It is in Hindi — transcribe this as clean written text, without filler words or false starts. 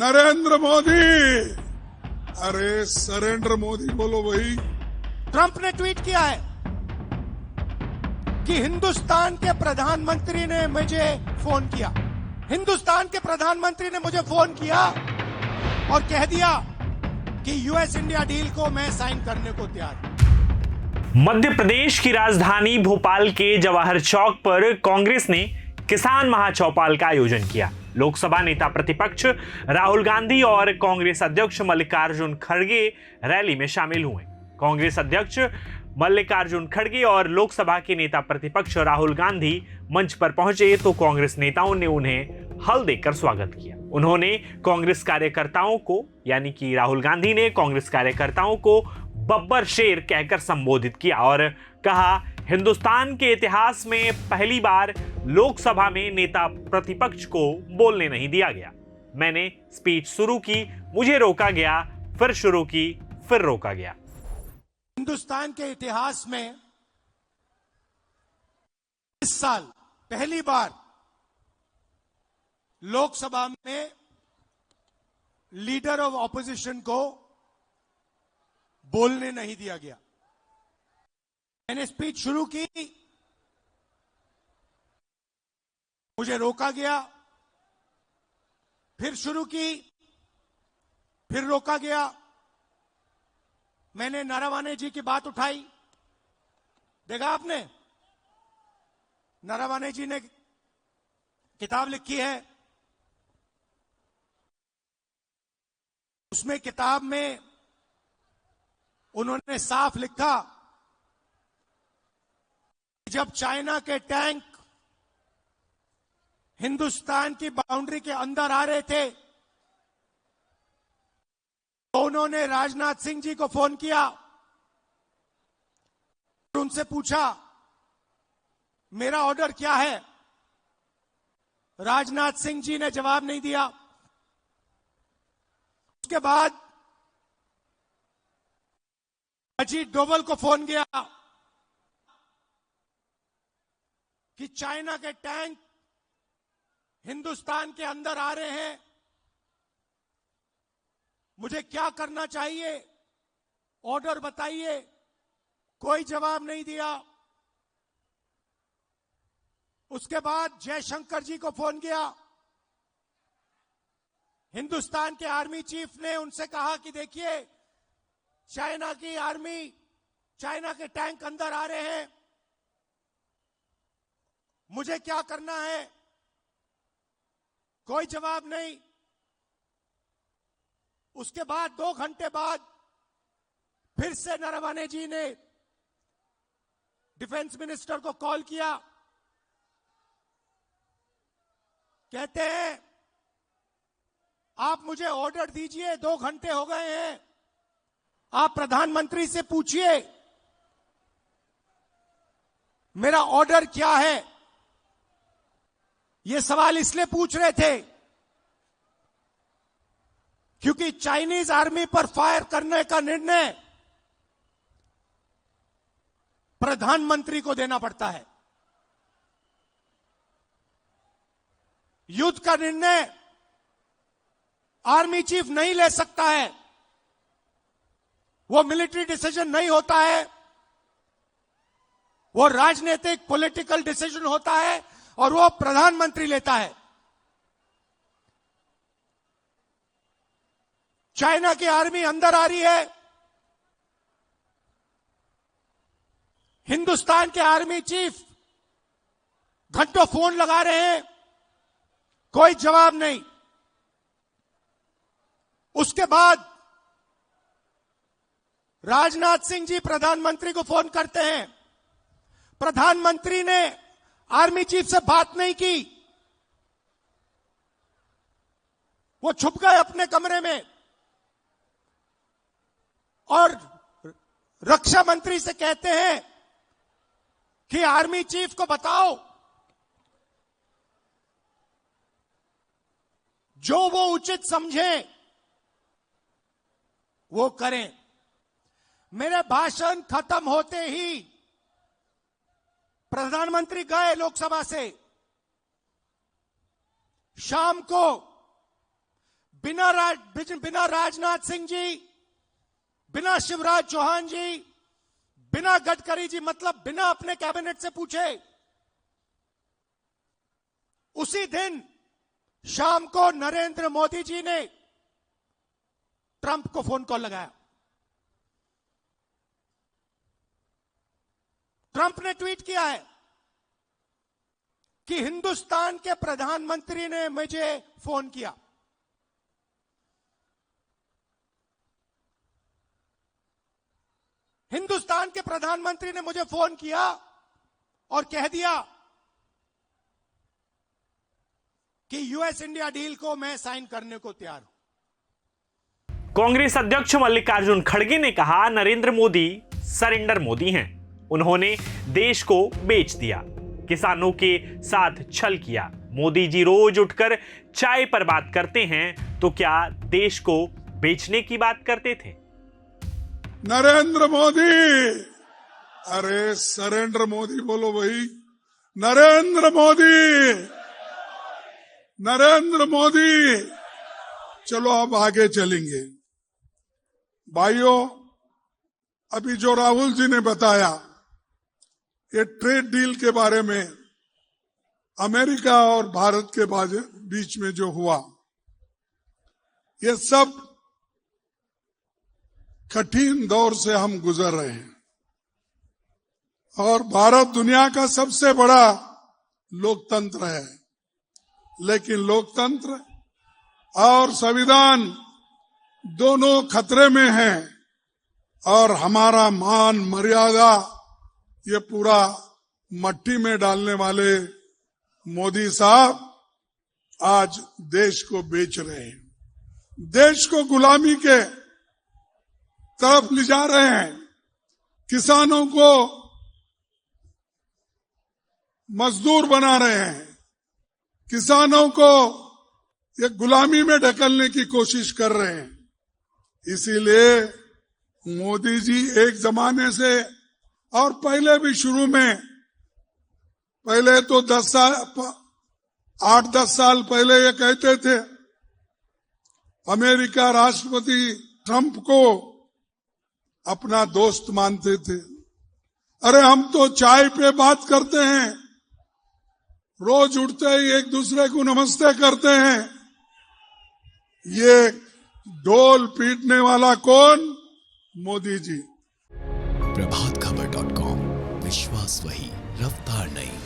नरेंद्र मोदी। अरे सरेंद्र मोदी बोलो भाई। ट्रंप ने ट्वीट किया है कि हिंदुस्तान के प्रधानमंत्री ने मुझे फोन किया। हिंदुस्तान के प्रधानमंत्री ने मुझे फोन किया और कह दिया कि यूएस इंडिया डील को मैं साइन करने को तैयार हूं। मध्य प्रदेश की राजधानी भोपाल के जवाहर चौक पर कांग्रेस ने किसान महाचौपाल का आयोजन किया। लोकसभा नेता प्रतिपक्ष राहुल गांधी और कांग्रेस अध्यक्ष मल्लिकार्जुन खड़गे रैली में शामिल हुए। कांग्रेस अध्यक्ष मल्लिकार्जुन खड़गे और लोकसभा के नेता प्रतिपक्ष राहुल गांधी मंच पर पहुंचे तो कांग्रेस नेताओं ने उन्हें हल देकर स्वागत किया। उन्होंने कांग्रेस कार्यकर्ताओं को, यानी कि राहुल गांधी ने कांग्रेस कार्यकर्ताओं को बब्बर शेर कहकर संबोधित किया और कहा, हिंदुस्तान के इतिहास में पहली बार लोकसभा में नेता प्रतिपक्ष को बोलने नहीं दिया गया। मैंने स्पीच शुरू की, मुझे रोका गया, फिर शुरू की, फिर रोका गया। हिंदुस्तान के इतिहास में इस साल पहली बार लोकसभा में लीडर ऑफ ऑपोजिशन को बोलने नहीं दिया गया। मैंने स्पीच शुरू की, मुझे रोका गया, फिर शुरू की, फिर रोका गया। मैंने नरवणे जी की बात उठाई, देखा आपने, नरवणे जी ने किताब लिखी है, उसमें किताब में उन्होंने साफ लिखा, जब चाइना के टैंक हिंदुस्तान की बाउंड्री के अंदर आ रहे थे तो उन्होंने राजनाथ सिंह जी को फोन किया और उनसे पूछा, मेरा ऑर्डर क्या है। राजनाथ सिंह जी ने जवाब नहीं दिया। उसके बाद अजीत डोभाल को फोन किया कि चाइना के टैंक हिंदुस्तान के अंदर आ रहे हैं, मुझे क्या करना चाहिए, ऑर्डर बताइए। कोई जवाब नहीं दिया। उसके बाद जयशंकर जी को फोन किया। हिंदुस्तान के आर्मी चीफ ने उनसे कहा कि देखिए, चाइना की आर्मी, चाइना के टैंक अंदर आ रहे हैं, मुझे क्या करना है। कोई जवाब नहीं। उसके बाद 2 घंटे बाद फिर से नरवणे जी ने डिफेंस मिनिस्टर को कॉल किया। कहते हैं, आप मुझे ऑर्डर दीजिए, 2 घंटे हो गए हैं, आप प्रधानमंत्री से पूछिए मेरा ऑर्डर क्या है। ये सवाल इसलिए पूछ रहे थे क्योंकि चाइनीज आर्मी पर फायर करने का निर्णय प्रधानमंत्री को देना पड़ता है। युद्ध का निर्णय आर्मी चीफ नहीं ले सकता है, वो मिलिट्री डिसीजन नहीं होता है, वो राजनीतिक पॉलिटिकल डिसीजन होता है और वो प्रधानमंत्री लेता है। चाइना की आर्मी अंदर आ रही है, हिंदुस्तान के आर्मी चीफ घंटों फोन लगा रहे हैं, कोई जवाब नहीं। उसके बाद राजनाथ सिंह जी प्रधानमंत्री को फोन करते हैं। प्रधानमंत्री ने आर्मी चीफ से बात नहीं की, वो छुप गए अपने कमरे में और रक्षा मंत्री से कहते हैं कि आर्मी चीफ को बताओ जो वो उचित समझे वो करें। मेरे भाषण खत्म होते ही प्रधानमंत्री गए लोकसभा से। शाम को बिना राजनाथ सिंह जी, बिना शिवराज चौहान जी, बिना गडकरी जी, मतलब बिना अपने कैबिनेट से पूछे उसी दिन शाम को नरेंद्र मोदी जी ने ट्रंप को फोन कॉल लगाया। ट्रंप ने ट्वीट किया है कि हिंदुस्तान के प्रधानमंत्री ने मुझे फोन किया। हिंदुस्तान के प्रधानमंत्री ने मुझे फोन किया और कह दिया कि यूएस इंडिया डील को मैं साइन करने को तैयार हूं। कांग्रेस अध्यक्ष मल्लिकार्जुन खड़गे ने कहा, नरेंद्र मोदी सरेंडर मोदी हैं। उन्होंने देश को बेच दिया, किसानों के साथ छल किया। मोदी जी रोज उठकर चाय पर बात करते हैं, तो क्या देश को बेचने की बात करते थे? नरेंद्र मोदी, अरे सरेंडर मोदी बोलो भाई। नरेंद्र मोदी, नरेंद्र मोदी। चलो अब आगे चलेंगे। भाइयों, अभी जो राहुल जी ने बताया ये ट्रेड डील के बारे में, अमेरिका और भारत के बीच में जो हुआ, ये सब कठिन दौर से हम गुजर रहे हैं और भारत दुनिया का सबसे बड़ा लोकतंत्र है, लेकिन लोकतंत्र और संविधान दोनों खतरे में हैं और हमारा मान मर्यादा ये पूरा मट्टी में डालने वाले मोदी साहब आज देश को बेच रहे हैं, देश को गुलामी के तरफ ले जा रहे हैं, किसानों को मजदूर बना रहे हैं, किसानों को ये गुलामी में ढकलने की कोशिश कर रहे हैं। इसीलिए मोदी जी एक जमाने से और पहले भी शुरू में, पहले तो 8-10 साल पहले ये कहते थे, अमेरिका राष्ट्रपति ट्रंप को अपना दोस्त मानते थे। अरे हम तो चाय पे बात करते हैं, रोज उठते ही एक दूसरे को नमस्ते करते हैं। ये ढोल पीटने वाला कौन? मोदी जी। प्रभातखबर.com, विश्वास वही, रफ्तार नहीं।